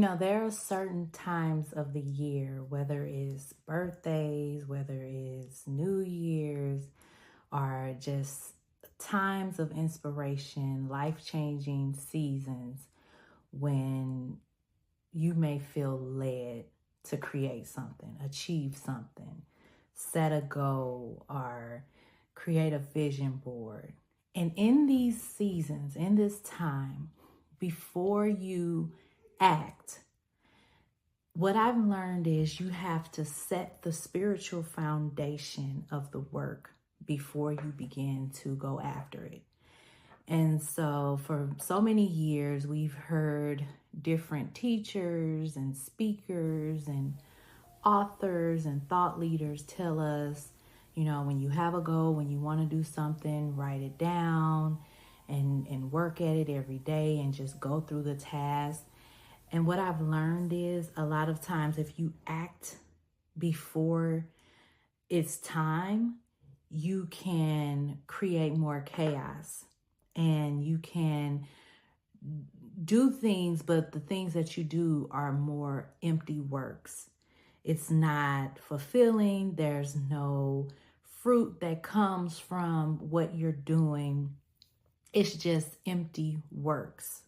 There are certain times of the year, whether it's birthdays, whether it's New Year's, or just times of inspiration, life-changing seasons when you may feel led to create something, achieve something, set a goal, or create a vision board. And in these seasons, in this time, before you act, what I've learned is you have to set the spiritual foundation of the work before you begin to go after it. And so for so many years, we've heard different teachers and speakers and authors and thought leaders tell us, when you have a goal, when you want to do something, write it down and work at it every day and just go through the task. And what I've learned is a lot of times if you act before it's time, you can create more chaos and you can do things, but the things that you do are more empty works. It's not fulfilling. There's no fruit that comes from what you're doing. It's just empty works.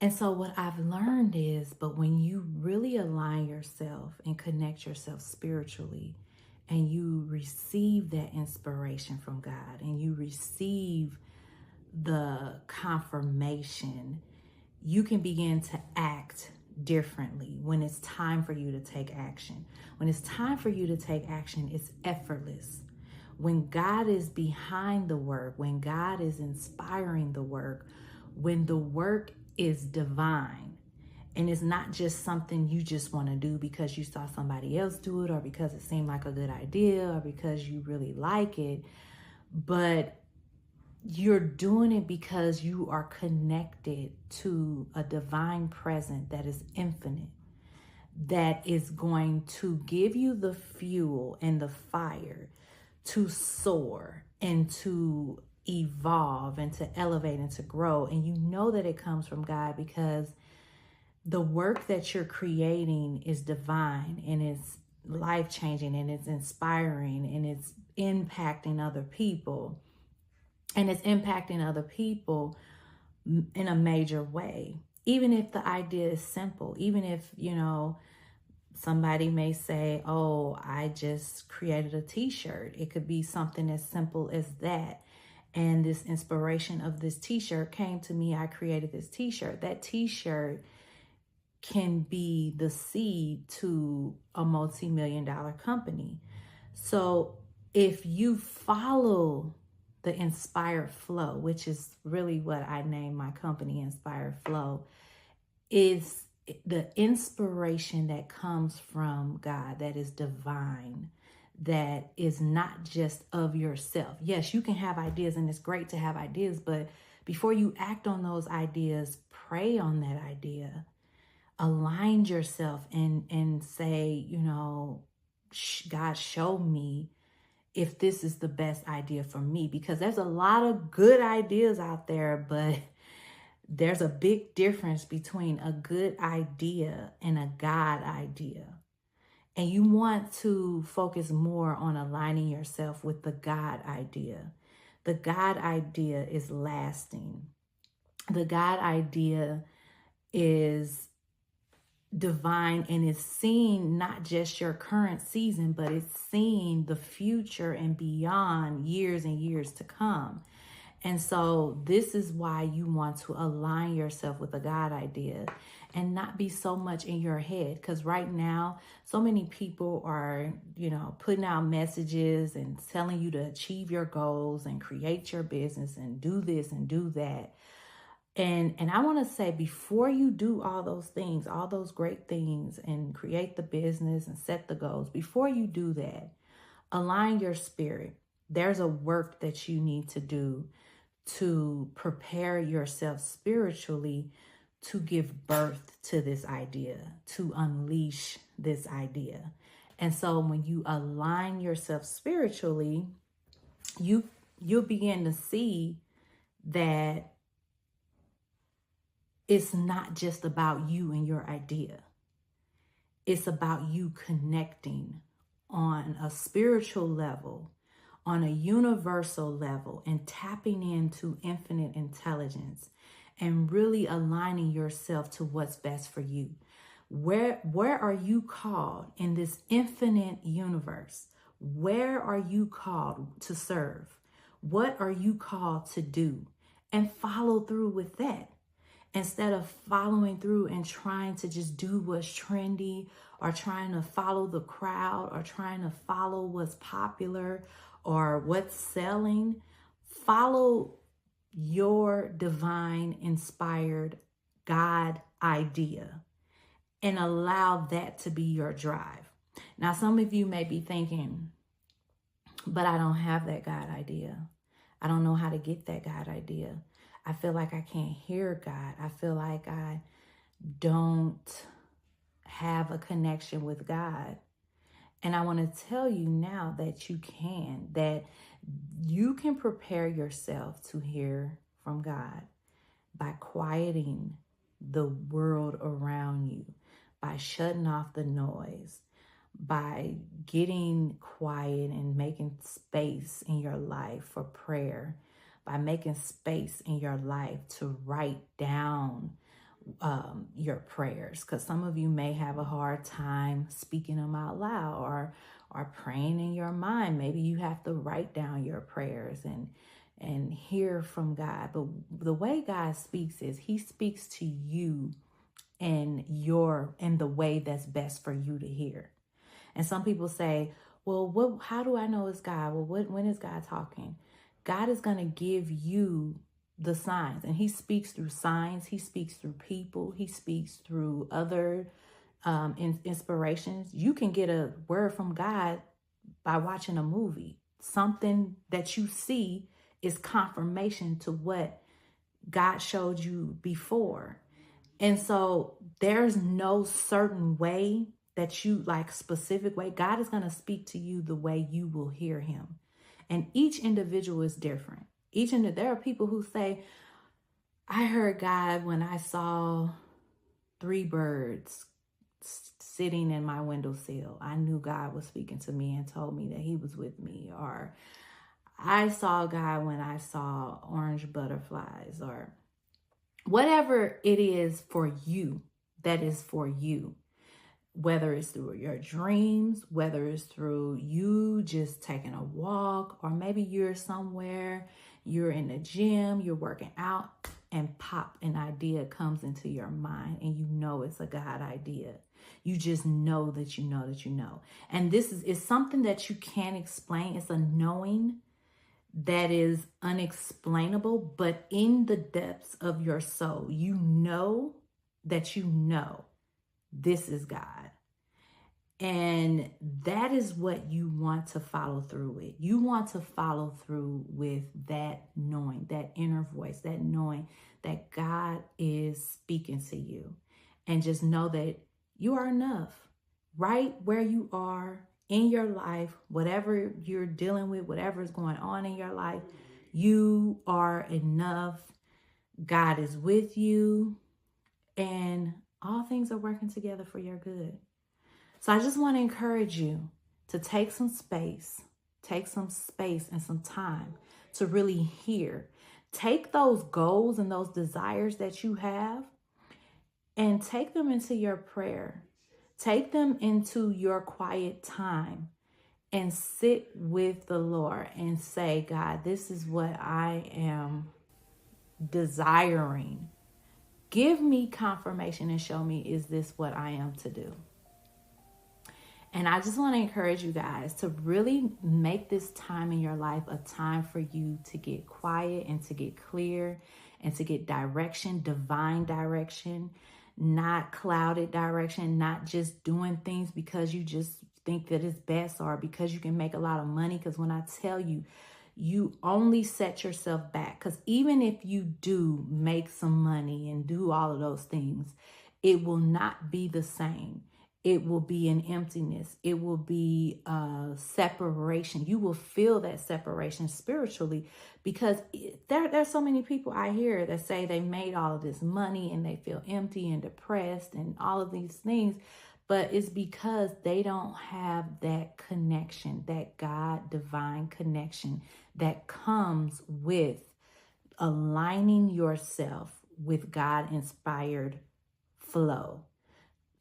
And so what I've learned is, but when you really align yourself and connect yourself spiritually, and you receive that inspiration from God, and you receive the confirmation, you can begin to act differently when it's time for you to take action. When it's time for you to take action, it's effortless. When God is behind the work, when God is inspiring the work, when the work is divine, and it's not just something you just want to do because you saw somebody else do it or because it seemed like a good idea or because you really like it, but you're doing it because you are connected to a divine presence that is infinite, that is going to give you the fuel and the fire to soar and to evolve and to elevate and to grow. And you know that it comes from God because the work that you're creating is divine and it's life-changing and it's inspiring and it's impacting other people. And it's impacting other people in a major way. Even if the idea is simple, even if, somebody may say, oh, I just created a t-shirt. It could be something as simple as that. And this inspiration of this t-shirt came to me. I created this t-shirt. That t-shirt can be the seed to a multi-million-dollar company. So if you follow the Inspired Flow, which is really what I named my company, Inspired Flow, is the inspiration that comes from God, that is divine, that is not just of yourself. Yes, you can have ideas and it's great to have ideas, but before you act on those ideas, pray on that idea. Align yourself and say, God, show me if this is the best idea for me, because there's a lot of good ideas out there, but there's a big difference between a good idea and a God idea. And you want to focus more on aligning yourself with the God idea. The God idea is lasting. The God idea is divine and it's seeing not just your current season, but it's seeing the future and beyond, years and years to come. And so this is why you want to align yourself with the God idea and not be so much in your head. Because right now, so many people are, putting out messages and telling you to achieve your goals and create your business and do this and do that. And I want to say, before you do all those things, all those great things, and create the business and set the goals, before you do that, align your spirit. There's a work that you need to do to prepare yourself spiritually to give birth to this idea, to unleash this idea. And so when you align yourself spiritually, you'll begin to see that it's not just about you and your idea. It's about you connecting on a spiritual level, on a universal level, and tapping into infinite intelligence and really aligning yourself to what's best for you. Where are you called in this infinite universe? Where are you called to serve? What are you called to do? And follow through with that. Instead of following through and trying to just do what's trendy, or trying to follow the crowd, or trying to follow what's popular or what's selling, follow your divine inspired God idea and allow that to be your drive. Now, some of you may be thinking, but I don't have that God idea. I don't know how to get that God idea. I feel like I can't hear God. I feel like I don't have a connection with God. And I want to tell you now that you can prepare yourself to hear from God by quieting the world around you, by shutting off the noise, by getting quiet and making space in your life for prayer, by making space in your life to write down your prayers, because some of you may have a hard time speaking them out loud or praying in your mind. Maybe you have to write down your prayers and hear from God. But the way God speaks is he speaks to you in the way that's best for you to hear. And some people say, well, how do I know it's God? Well, when is God talking? God is going to give you the signs, and he speaks through signs. He speaks through people. He speaks through other inspirations. You can get a word from God by watching a movie. Something that you see is confirmation to what God showed you before. And so there's no certain way that you specific way. God is going to speak to you the way you will hear him. And each individual is different. There are people who say, I heard God when I saw 3 birds sitting in my windowsill. I knew God was speaking to me and told me that he was with me. Or I saw God when I saw orange butterflies, or whatever it is for you, that is for you. Whether it's through your dreams, whether it's through you just taking a walk, or maybe you're somewhere, you're in the gym, you're working out, and pop, an idea comes into your mind, and you know it's a God idea. You just know that you know that you know. And this is something that you can't explain. It's a knowing that is unexplainable, but in the depths of your soul, you know that you know this is God. And that is what you want to follow through with. You want to follow through with that knowing, that inner voice, that knowing that God is speaking to you. And just know that you are enough right where you are in your life, whatever you're dealing with, whatever is going on in your life, you are enough. God is with you, and all things are working together for your good. So I just want to encourage you to take some space and some time to really hear. Take those goals and those desires that you have and take them into your prayer. Take them into your quiet time and sit with the Lord and say, God, this is what I am desiring. Give me confirmation and show me, is this what I am to do? And I just want to encourage you guys to really make this time in your life a time for you to get quiet and to get clear and to get direction, divine direction, not clouded direction, not just doing things because you just think that it's best or because you can make a lot of money. Because when I tell you, you only set yourself back. Because even if you do make some money and do all of those things, it will not be the same It will be an emptiness. It will be a separation. You will feel that separation spiritually, because there's so many people I hear that say they made all of this money and they feel empty and depressed and all of these things. But it's because they don't have that connection, that God divine connection that comes with aligning yourself with God inspired flow.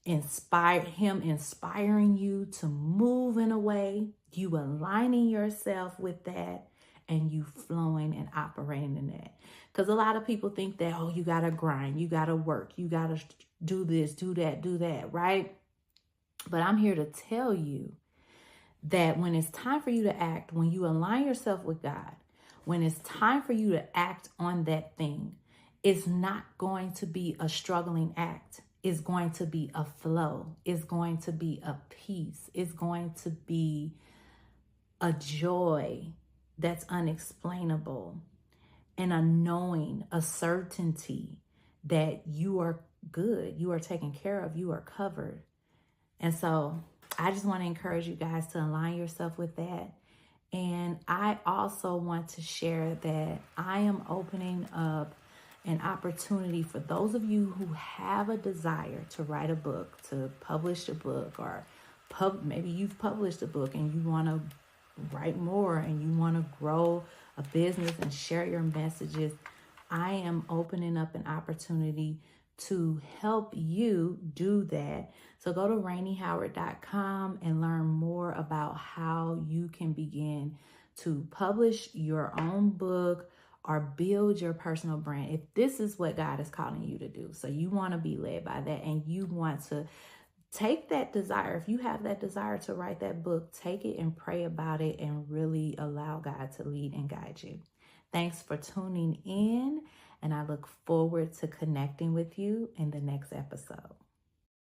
Him inspiring you to move in a way, you aligning yourself with that, and you flowing and operating in that. Because a lot of people think that, oh, you got to grind, you got to work, you got to do this, do that, right? But I'm here to tell you that when it's time for you to act, when you align yourself with God, when it's time for you to act on that thing, it's not going to be a struggling act. It's going to be a flow. It's going to be a peace. It's going to be a joy that's unexplainable, and a knowing, a certainty that you are good, you are taken care of, you are covered. And so I just want to encourage you guys to align yourself with that. And I also want to share that I am opening up an opportunity for those of you who have a desire to write a book, to publish a book, or maybe you've published a book and you want to write more and you want to grow a business and share your messages. I am opening up an opportunity to help you do that. So go to RainieHoward.com and learn more about how you can begin to publish your own book or build your personal brand. If this is what God is calling you to do, so you want to be led by that and you want to take that desire. If you have that desire to write that book, take it and pray about it and really allow God to lead and guide you. Thanks for tuning in, and I look forward to connecting with you in the next episode.